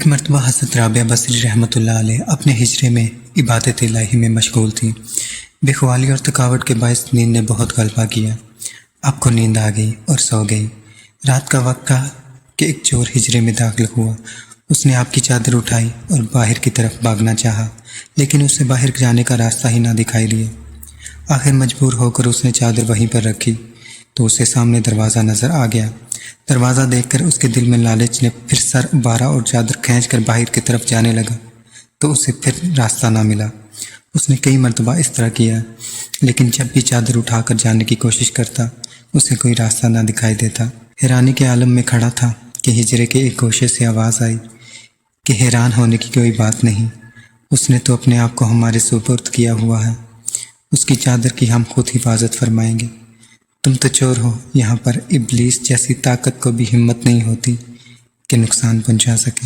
مرتبہ حضرت رابعہ بصری رحمۃ اللہ علیہ اپنے ہجرے میں عبادت الہی میں مشغول تھیں۔ بے خوالی اور تھکاوٹ کے باعث نیند نے بہت غلبہ کیا۔ آپ کو نیند آ گئی اور سو گئی۔ رات کا وقت تھا کہ ایک چور ہجرے میں داخل ہوا۔ اس نے آپ کی چادر اٹھائی اور باہر کی طرف بھاگنا چاہا، لیکن اسے باہر جانے کا راستہ ہی نہ دکھائی دیا۔ آخر مجبور ہو کر اس نے چادر وہیں پر رکھی تو اسے سامنے دروازہ نظر آ گیا۔ دروازہ دیکھ کر اس کے دل میں لالچ نے پھر سر ابھارا اور چادر کھینچ کر باہر کی طرف جانے لگا تو اسے پھر راستہ نہ ملا۔ اس نے کئی مرتبہ اس طرح کیا، لیکن جب بھی چادر اٹھا کر جانے کی کوشش کرتا اسے کوئی راستہ نہ دکھائی دیتا۔ حیرانی کے عالم میں کھڑا تھا کہ ہجرے کے ایک گوشے سے آواز آئی کہ حیران ہونے کی کوئی بات نہیں، اس نے تو اپنے آپ کو ہمارے سپرد کیا ہوا ہے، اس کی چادر کی ہم خود حفاظت فرمائیں گے۔ تم تو چور ہو، یہاں پر ابلیس جیسی طاقت کو بھی ہمت نہیں ہوتی کہ نقصان پہنچا سکے۔